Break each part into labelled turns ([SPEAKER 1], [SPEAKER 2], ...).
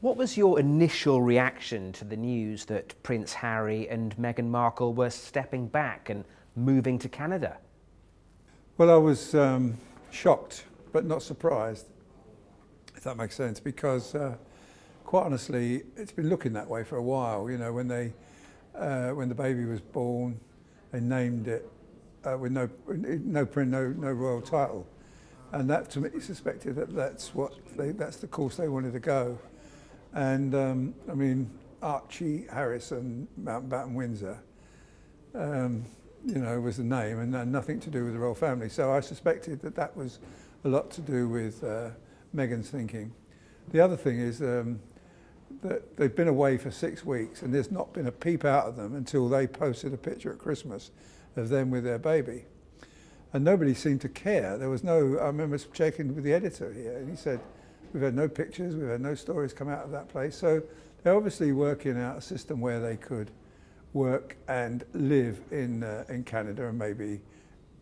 [SPEAKER 1] What was your initial reaction to the news that Prince Harry and Meghan Markle were stepping back and moving to Canada?
[SPEAKER 2] Well, I was shocked, but not surprised, if that makes sense, because quite honestly, it's been looking that way for a while. You know, when the baby was born, they named it with no royal title, and that to me suspected that that's the course they wanted to go. And I mean, Archie, Harrison, Mountbatten, Windsor, you know, was the name, and nothing to do with the royal family. So I suspected that that was a lot to do with Meghan's thinking. The other thing is that they've been away for 6 weeks, and there's not been a peep out of them until they posted a picture at Christmas of them with their baby. And nobody seemed to care. There was no, I remember checking with the editor here, and he said, we've had no pictures, we've had no stories come out of that place. So they're obviously working out a system where they could work and live in Canada and maybe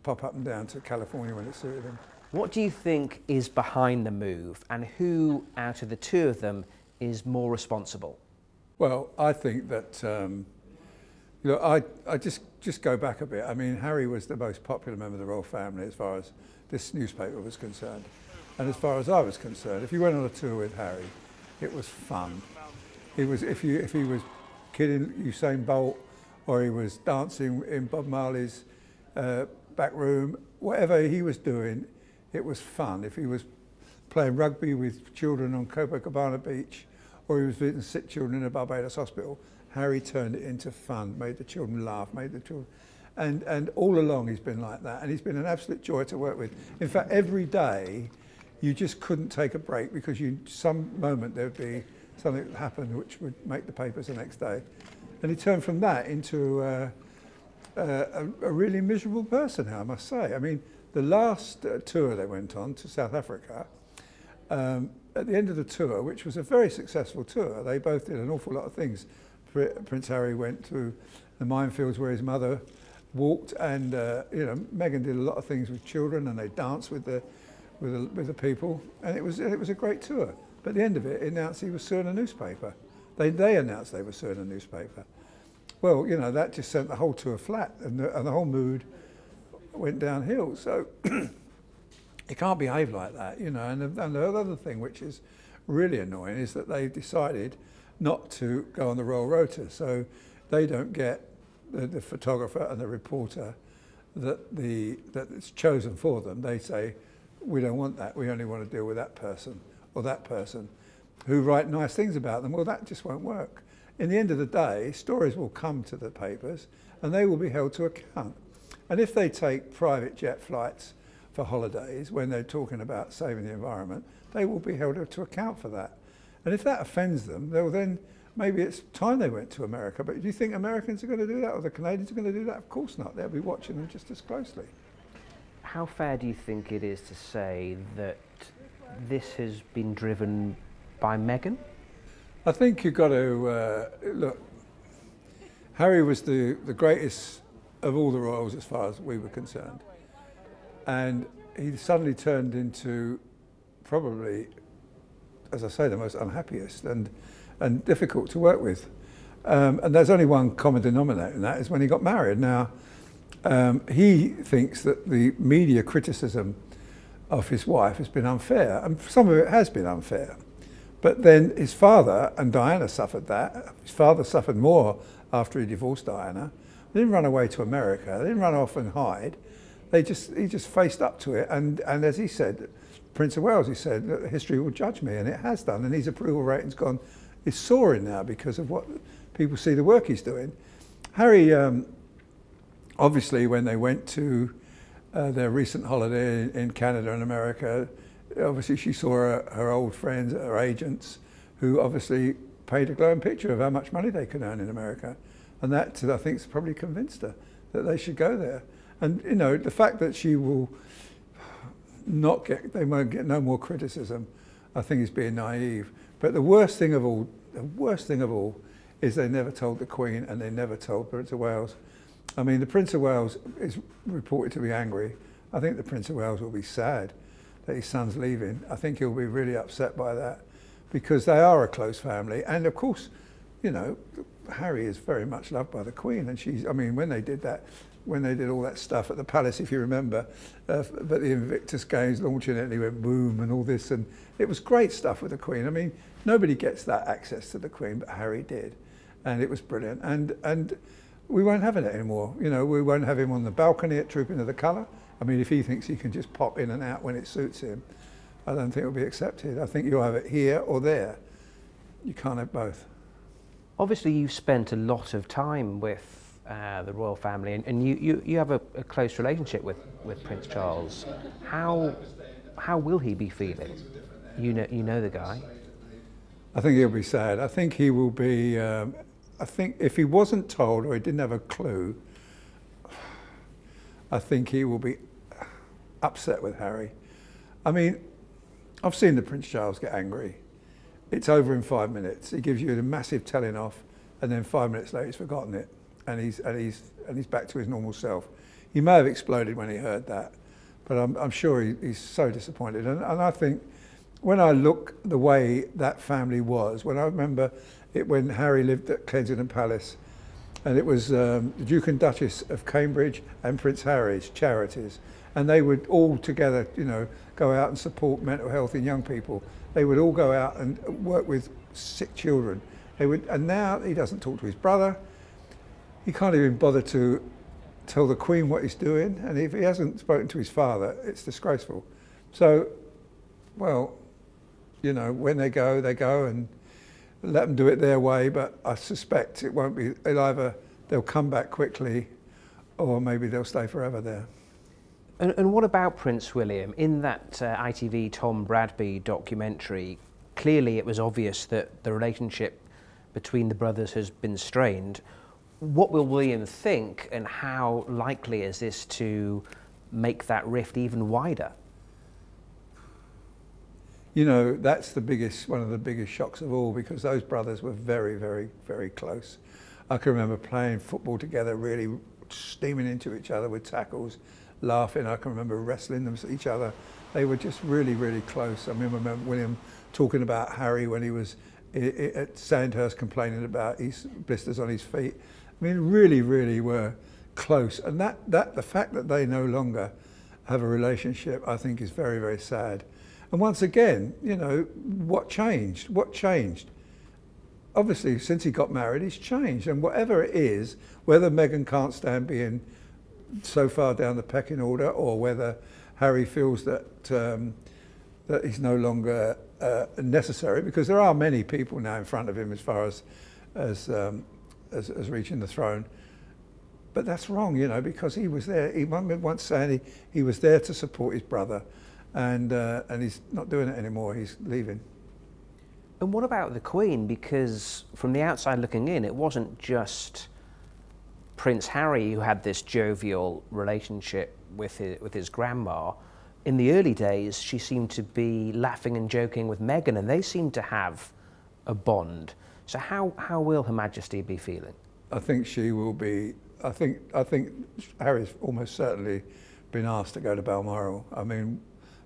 [SPEAKER 2] pop up and down to California when it suited them.
[SPEAKER 1] What do you think is behind the move, and who out of the two of them is more responsible?
[SPEAKER 2] Well, I think that, you know, I just go back a bit. I mean, Harry was the most popular member of the royal family as far as this newspaper was concerned. And as far as I was concerned, if you went on a tour with Harry, it was fun. It was, if he was kidding Usain Bolt, or he was dancing in Bob Marley's back room, whatever he was doing, it was fun. If he was playing rugby with children on Copacabana Beach, or he was visiting sick children in a Barbados hospital, Harry turned it into fun, made the children laugh, made the children... And all along he's been like that, and he's been an absolute joy to work with. In fact, every day, you just couldn't take a break because some moment there'd be something that happened which would make the papers the next day. And he turned from that into a really miserable person, I must say. I mean, the last tour they went on to South Africa, at the end of the tour, which was a very successful tour, they both did an awful lot of things. Prince Harry went to the minefields where his mother walked, and you know, Meghan did a lot of things with children, and they danced with the people, and it was a great tour. But at the end of it, announced he was suing a newspaper. They announced they were suing a newspaper. Well, you know, that just sent the whole tour flat, and the whole mood went downhill. So you can't behave like that, you know. And the other thing which is really annoying is that they decided not to go on the royal rota, so they don't get the photographer and the reporter that's chosen for them. They say, we don't want that, we only want to deal with that person or that person who write nice things about them. Well, that just won't work. In the end of the day, stories will come to the papers and they will be held to account. And if they take private jet flights for holidays when they're talking about saving the environment, they will be held to account for that. And if that offends them, they'll then, maybe it's time they went to America. But do you think Americans are going to do that, or the Canadians are going to do that? Of course not. They'll be watching them just as closely.
[SPEAKER 1] How fair do you think it is to say that this has been driven by Meghan?
[SPEAKER 2] I think you've got to, look, Harry was the greatest of all the royals as far as we were concerned. And he suddenly turned into probably, as I say, the most unhappiest and difficult to work with. And there's only one common denominator in that, is when he got married. Now, he thinks that the media criticism of his wife has been unfair, and some of it has been unfair. But then his father and Diana suffered that. His father suffered more after he divorced Diana. They didn't run away to America, they didn't run off and hide. He just faced up to it, and as he said, Prince of Wales, he said, that history will judge me, and it has done, and his approval rating's is soaring now because of what people see the work he's doing. Harry, obviously, when they went to their recent holiday in Canada and America, obviously she saw her old friends, her agents, who obviously paid a glowing picture of how much money they could earn in America. And that, I think, has probably convinced her that they should go there. And, you know, the fact that she will they won't get no more criticism, I think is being naive. But the worst thing of all is they never told the Queen, and they never told Prince of Wales. I mean, the Prince of Wales is reported to be angry. I think the Prince of Wales will be sad that his son's leaving. I think he'll be really upset by that. because they are a close family. And of course, you know, Harry is very much loved by the Queen, and she's, I mean, when they did all that stuff at the palace, if you remember, but the Invictus Games, launching it, and he went boom and all this, and it was great stuff with the Queen. I mean, nobody gets that access to the Queen, but Harry did, and it was brilliant. And we won't have it anymore. You know, we won't have him on the balcony at Trooping of the Colour. I mean, if he thinks he can just pop in and out when it suits him, I don't think it'll be accepted. I think you'll have it here or there. You can't have both.
[SPEAKER 1] Obviously, you've spent a lot of time with the royal family, and you have a close relationship with Prince Charles. How will he be feeling? You know the guy.
[SPEAKER 2] I think he'll be sad. I think he will be. I think if he wasn't told or he didn't have a clue, I think he will be upset with Harry. I mean, I've seen the Prince Charles get angry. It's over in 5 minutes. He gives you a massive telling off, and then 5 minutes later he's forgotten it, and he's back to his normal self. He may have exploded when he heard that, but I'm sure he's so disappointed. And I think when I look the way that family was, when I remember it when Harry lived at Kensington Palace, and it was the Duke and Duchess of Cambridge and Prince Harry's charities, and they would all together, you know, go out and support mental health in young people. They would all go out and work with sick children. They would, and now he doesn't talk to his brother. He can't even bother to tell the Queen what he's doing, and if he hasn't spoken to his father, it's disgraceful. So, well, you know, when they go, and let them do it their way, but I suspect it won't be, they'll come back quickly, or maybe they'll stay forever there.
[SPEAKER 1] And what about Prince William? In that ITV Tom Bradby documentary, clearly it was obvious that the relationship between the brothers has been strained. What will William think, and how likely is this to make that rift even wider?
[SPEAKER 2] You know, that's one of the biggest shocks of all, because those brothers were very, very, very close. I can remember playing football together, really steaming into each other with tackles, laughing. I can remember wrestling them each other. They were just really, really close. I remember William talking about Harry when he was at Sandhurst, complaining about his blisters on his feet. I mean, really, really were close. And the fact that they no longer have a relationship, I think, is very, very sad. And once again, you know, what changed? What changed? Obviously, since he got married, he's changed. And whatever it is, whether Meghan can't stand being so far down the pecking order, or whether Harry feels that that he's no longer necessary, because there are many people now in front of him as far as reaching the throne. But that's wrong, you know, because he was there. He once saying he was there to support his brother, and he's not doing it anymore. He's leaving.
[SPEAKER 1] And what about the Queen? Because from the outside looking in, it wasn't just Prince Harry who had this jovial relationship with his grandma. In the early days, she seemed to be laughing and joking with Meghan, and they seemed to have a bond. So how will Her Majesty be feeling?
[SPEAKER 2] I think she will be. I think Harry's almost certainly been asked to go to Balmoral. I mean,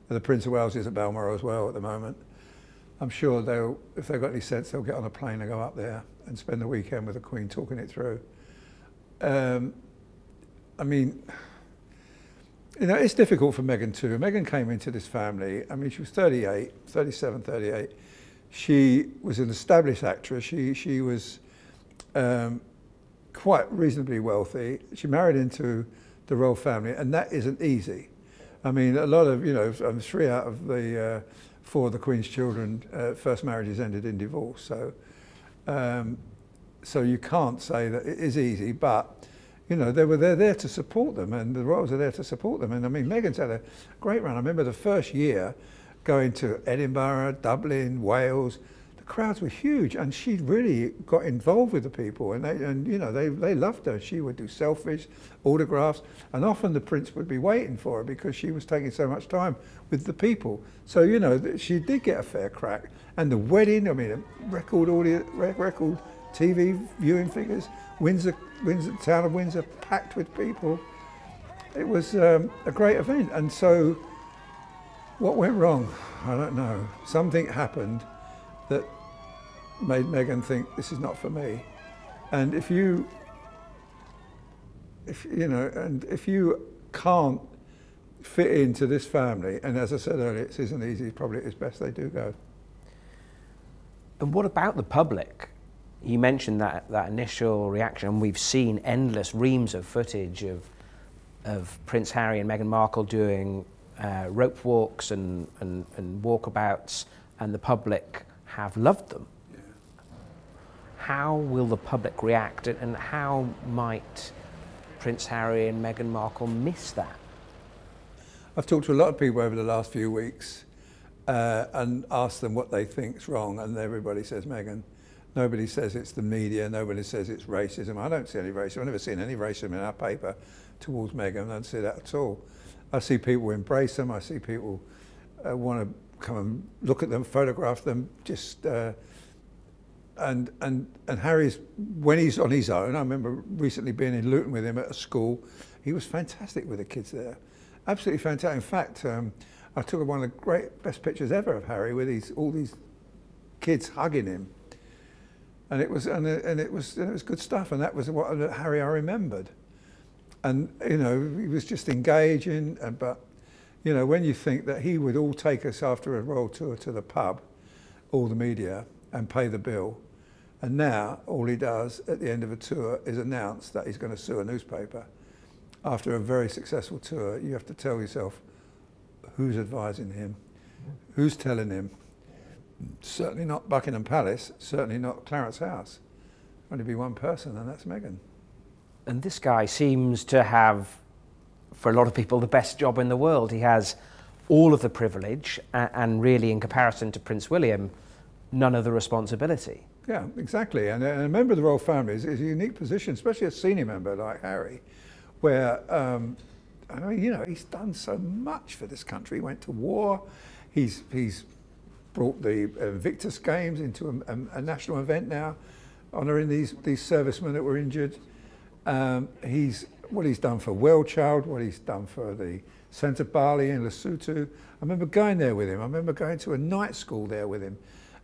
[SPEAKER 2] the Prince of Wales is at Balmoral as well at the moment. I'm sure if they've got any sense, they'll get on a plane and go up there and spend the weekend with the Queen talking it through. I mean, you know, it's difficult for Meghan too. Meghan came into this family, I mean, she was 37, 38. She was an established actress. She was quite reasonably wealthy. She married into the royal family, and that isn't easy. I mean, a lot of, you know, 3 out of the 4 of the Queen's children, first marriages ended in divorce. So you can't say that it is easy, but, you know, they're there to support them, and the royals are there to support them. And I mean, Meghan's had a great run. I remember the first year going to Edinburgh, Dublin, Wales. The crowds were huge, and she really got involved with the people, and you know, they loved her. She would do selfies, autographs, and often the prince would be waiting for her because she was taking so much time with the people. So, you know, she did get a fair crack. And the wedding, I mean, a record TV viewing figures, Windsor, town of Windsor, packed with people. It was a great event. And so, what went wrong? I don't know. Something happened that made Meghan think this is not for me. And if you can't fit into this family, and as I said earlier, it isn't easy, probably it's best they do go.
[SPEAKER 1] And what about the public? You mentioned that initial reaction, and we've seen endless reams of footage of Prince Harry and Meghan Markle doing rope walks and walkabouts, and the public have loved them. Yeah. How will the public react, and how might Prince Harry and Meghan Markle miss that?
[SPEAKER 2] I've talked to a lot of people over the last few weeks and asked them what they think's wrong, and everybody says Meghan. Nobody says it's the media, nobody says it's racism. I don't see any racism. I've never seen any racism in our paper towards Meghan. I don't see that at all. I see people embrace them. I see people want to come and look at them, photograph them, just and Harry's, when he's on his own, I remember recently being in Luton with him at a school. He was fantastic with the kids there. Absolutely fantastic. In fact, I took one of the best pictures ever of Harry with all these kids hugging him. And it was good stuff, and that was what Harry I remembered. And you know, he was just engaging. But you know, when you think that he would all take us after a royal tour to the pub, all the media, and pay the bill, and now all he does at the end of a tour is announce that he's going to sue a newspaper. After a very successful tour, you have to tell yourself who's advising him, who's telling him. Certainly not Buckingham Palace, certainly not Clarence House. Only be one person, and that's Meghan.
[SPEAKER 1] And this guy seems to have, for a lot of people, the best job in the world. He has all of the privilege, and really, in comparison to Prince William, none of the responsibility.
[SPEAKER 2] Yeah, exactly. And a member of the royal family is a unique position, especially a senior member like Harry, where, I mean, you know, he's done so much for this country. He went to war. He's brought the Invictus Games into a national event now, honouring these servicemen that were injured. What he's done for Well Child, what he's done for the Centre Bali in Lesotho. I remember going there with him. I remember going to a night school there with him.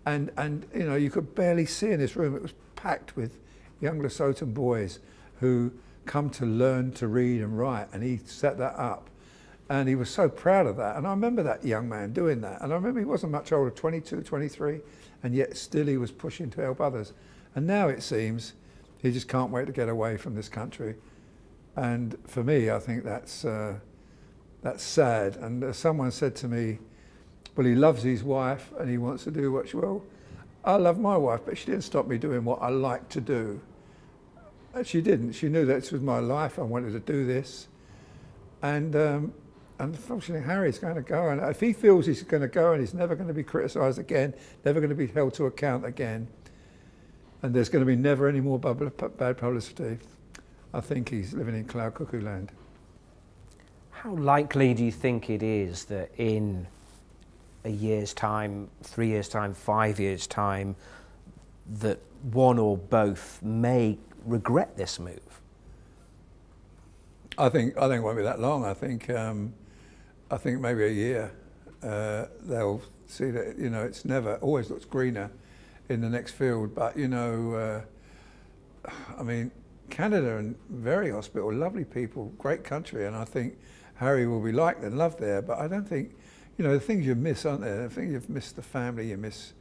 [SPEAKER 2] And you know, you could barely see in this room. It was packed with young Lesothan boys who come to learn to read and write, and he set that up. And he was so proud of that. And I remember that young man doing that. And I remember he wasn't much older, 22, 23, and yet still he was pushing to help others. And now it seems he just can't wait to get away from this country. And for me, I think that's sad. And someone said to me, well, he loves his wife and he wants to do what's well. I love my wife, but she didn't stop me doing what I like to do. And she didn't. She knew that this was my life. I wanted to do this. And unfortunately, Harry's going to go, and if he feels he's going to go and he's never going to be criticised again, never going to be held to account again, and there's going to be never any more bad publicity, I think he's living in cloud cuckoo land.
[SPEAKER 1] How likely do you think it is that in a year's time, 3 years' time, 5 years' time, that one or both may regret this move?
[SPEAKER 2] I think it won't be that long. I think maybe a year. They'll see that, you know, it's never always looks greener in the next field. But you know, I mean, Canada and very hospitable, lovely people, great country, and I think Harry will be liked and loved there. But I don't think, you know, the things you miss, aren't there? I think you've missed the family. You miss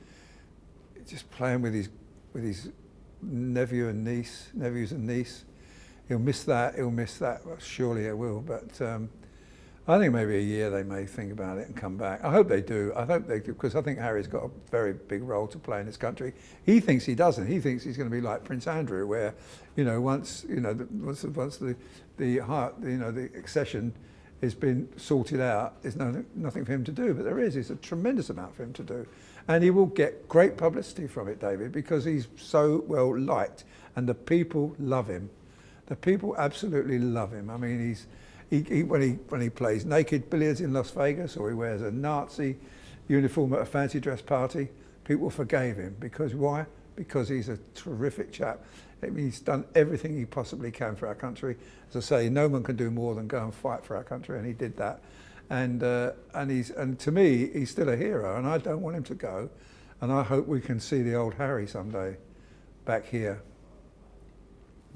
[SPEAKER 2] just playing with his nephews and niece. He'll miss that. Well, surely he will. But I think maybe a year they may think about it and come back. I hope they do. I hope they do, because I think Harry's got a very big role to play in this country. He thinks he doesn't. He thinks he's going to be like Prince Andrew, where, you know, once the accession has been sorted out, there's nothing for him to do. But there is. It's a tremendous amount for him to do, and he will get great publicity from it, David, because he's so well liked, and the people love him. The people absolutely love him. I mean, when he plays naked billiards in Las Vegas, or he wears a Nazi uniform at a fancy dress party, people forgave him. Because why? Because he's a terrific chap. I mean, he's done everything he possibly can for our country. As I say, no one can do more than go and fight for our country, and he did that. And to me, he's still a hero, and I don't want him to go. and I hope we can see the old Harry someday back here.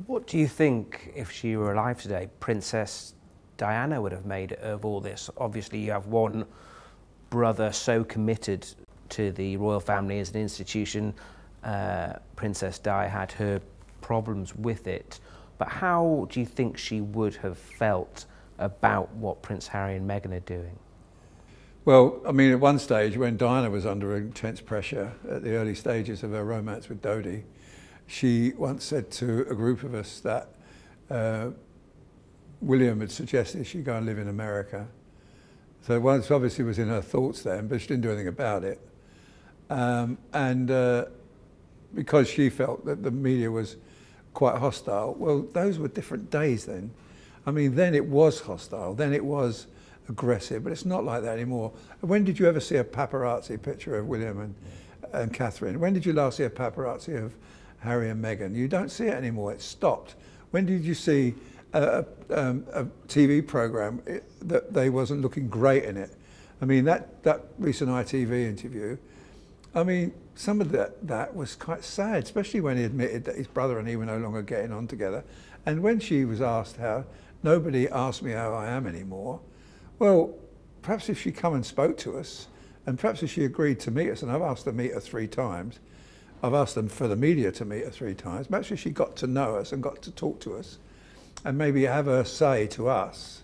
[SPEAKER 1] What do you think, if she were alive today, Princess Diana would have made of all this? Obviously, you have one brother so committed to the royal family as an institution. Princess Di had her problems with it. But how do you think she would have felt about what Prince Harry and Meghan are doing?
[SPEAKER 2] Well, I mean, at one stage, when Diana was under intense pressure at the early stages of her romance with Dodi, she once said to a group of us that William had suggested she go and live in America. So once obviously was in her thoughts then, but she didn't do anything about it. Because she felt that the media was quite hostile, well, those were different days then. I mean, then it was hostile, then it was aggressive, but it's not like that anymore. When did you ever see a paparazzi picture of William and Catherine? When did you last see a paparazzi of Harry and Meghan? You don't see it anymore, it's stopped. When did you see a TV programme that they wasn't looking great in it? I mean, that recent ITV interview, I mean, some of that was quite sad, especially when he admitted that his brother and he were no longer getting on together. And when she was asked how, nobody asked me how I am anymore. Well, perhaps if she come and spoke to us, and perhaps if she agreed to meet us, and I've asked to meet her 3 times, I've asked them for the media to meet her 3 times, perhaps if she got to know us and got to talk to us, and maybe have her say to us,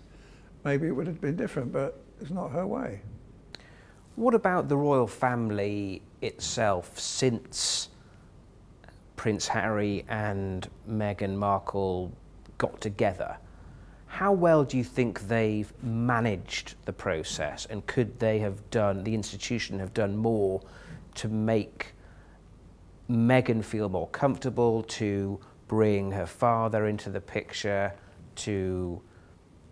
[SPEAKER 2] maybe it would have been different, but it's not her way.
[SPEAKER 1] What about the royal family itself since Prince Harry and Meghan Markle got together? How well do you think they've managed the process, and could they have done, the institution have done more to make Meghan feel more comfortable, to bring her father into the picture, to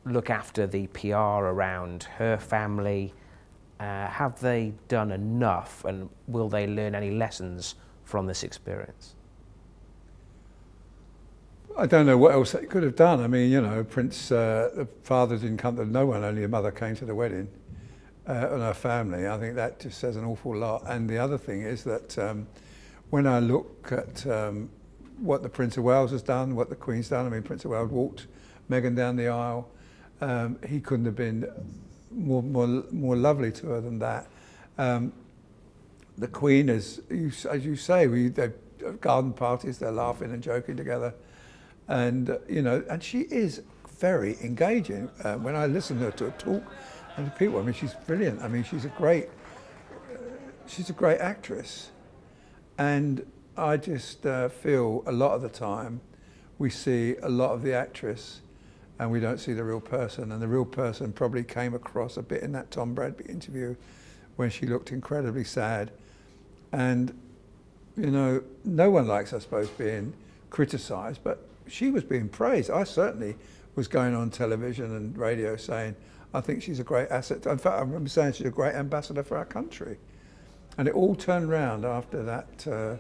[SPEAKER 1] look after the PR around her family? Have they done enough, and will they learn any lessons from this experience?
[SPEAKER 2] I don't know what else they could have done. I mean, you know, the father didn't come to no one, only the mother came to the wedding and her family. I think that just says an awful lot. And the other thing is that when I look at what the Prince of Wales has done, what the Queen's done, I mean, Prince of Wales walked Meghan down the aisle. He couldn't have been more lovely to her than that. The Queen, as you say, they have garden parties, they're laughing and joking together. And, you know, and she is very engaging. When I listen to her talk and to people, I mean, she's brilliant. I mean, she's a great actress. And I just feel a lot of the time we see a lot of the actress and we don't see the real person. And the real person probably came across a bit in that Tom Bradby interview when she looked incredibly sad. And, you know, no one likes, I suppose, being criticised, but she was being praised. I certainly was going on television and radio saying, I think she's a great asset. In fact, I remember saying she's a great ambassador for our country. And it all turned round after that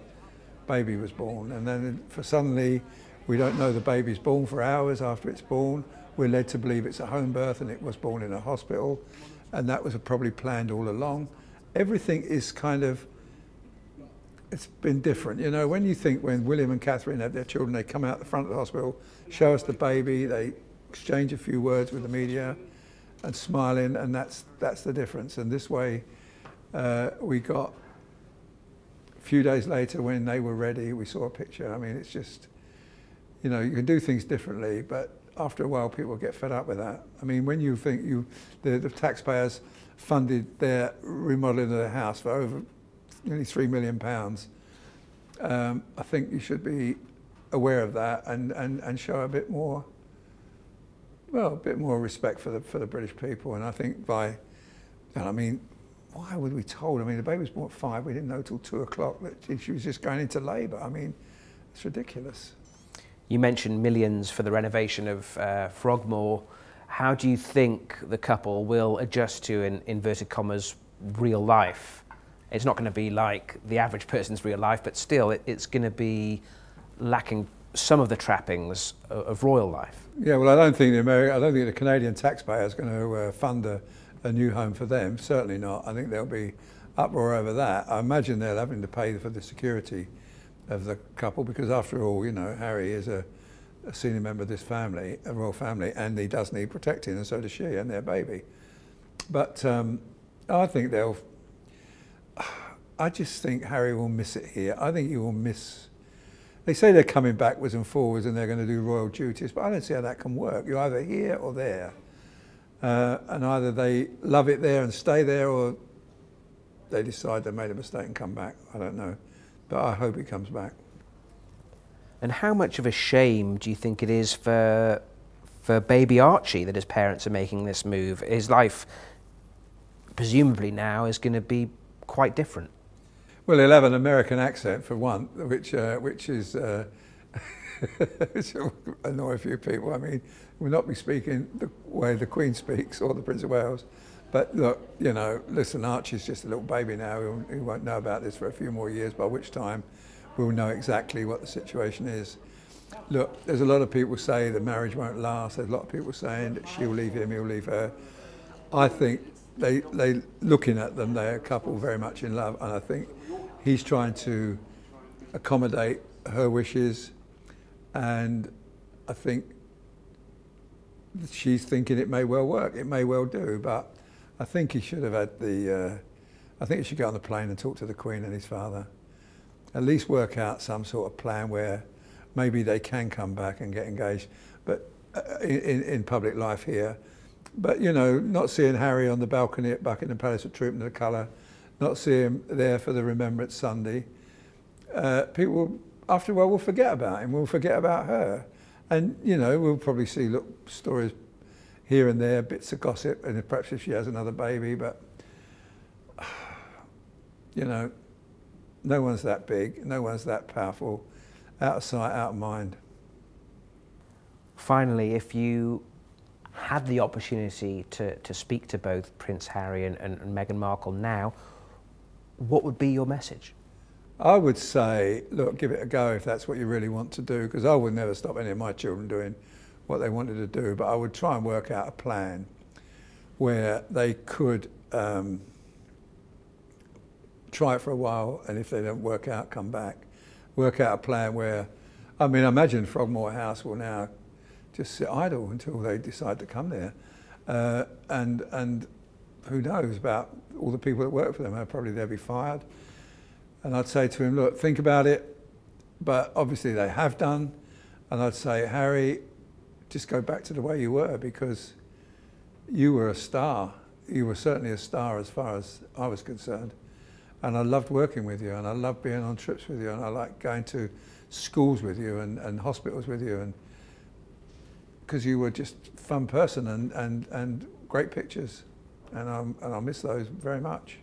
[SPEAKER 2] baby was born. And then suddenly, we don't know the baby's born for hours after it's born. We're led to believe it's a home birth and it was born in a hospital. And that was probably planned all along. Everything is kind of, it's been different. You know, when you think when William and Catherine had their children, they come out the front of the hospital, show us the baby, they exchange a few words with the media and smiling, and that's the difference. And this way, we got, a few days later when they were ready, we saw a picture. I mean, it's just, you know, you can do things differently, but after a while people get fed up with that. I mean, when you think the taxpayers funded their remodeling of their house for over nearly £3 million, I think you should be aware of that and show a bit more, well, a bit more respect for the British people. And I think I mean, why would we told? I mean, the baby was born at 5, we didn't know till 2 o'clock that she was just going into labour. I mean, it's ridiculous.
[SPEAKER 1] You mentioned millions for the renovation of Frogmore. How do you think the couple will adjust to, in inverted commas, real life? It's not going to be like the average person's real life, but still, it's going to be lacking some of the trappings of royal life. Yeah,
[SPEAKER 2] well, I don't think the Canadian taxpayer is going to fund a new home for them. Certainly not. I think there'll be uproar over that. I imagine they're having to pay for the security of the couple because, after all, you know, Harry is a senior member of this family, a royal family, and he does need protecting, and so does she and their baby. But I think I just think Harry will miss it here. I think he will miss. They say they're coming backwards and forwards and they're going to do royal duties, but I don't see how that can work. You're either here or there. And either they love it there and stay there, or they decide they made a mistake and come back. I don't know. But I hope he comes back.
[SPEAKER 1] And how much of a shame do you think it is for baby Archie that his parents are making this move? His life, presumably now, is going to be quite different.
[SPEAKER 2] Well, he'll have an American accent for one, which is which will annoy a few people. I mean, we'll not be speaking the way the Queen speaks or the Prince of Wales. But look, you know, listen, Archie's just a little baby now. He won't know about this for a few more years, by which time we'll know exactly what the situation is. Look, there's a lot of people say the marriage won't last. There's a lot of people saying that she'll leave him, he'll leave her. I think they looking at them, they're a couple very much in love, and I think he's trying to accommodate her wishes, and I think she's thinking it may well work, it may well do, but I think he should have had I think he should get on the plane and talk to the Queen and his father. At least work out some sort of plan where maybe they can come back and get engaged, but in public life here. But, you know, not seeing Harry on the balcony at Buckingham Palace at Trooping the Colour, not seeing him there for the Remembrance Sunday, people, after a while, will forget about him, will forget about her. And, you know, we'll probably see stories here and there, bits of gossip, and perhaps if she has another baby, but, you know, no one's that big, no one's that powerful, out of sight, out of mind.
[SPEAKER 1] Finally, if you had the opportunity to speak to both Prince Harry and Meghan Markle now, what would be your message?
[SPEAKER 2] I would say, look, give it a go if that's what you really want to do, because I would never stop any of my children doing what they wanted to do, but I would try and work out a plan where they could try it for a while, and if they don't work out, come back. Work out a plan where, I mean, I imagine Frogmore House will now just sit idle until they decide to come there. And who knows about all the people that work for them, probably they'll be fired. And I'd say to him, look, think about it, but obviously they have done. And I'd say, Harry, just go back to the way you were, because you were a star. You were certainly a star as far as I was concerned. And I loved working with you, and I loved being on trips with you, and I liked going to schools with you and hospitals with you, and because you were just a fun person and great pictures. And I'll miss those very much.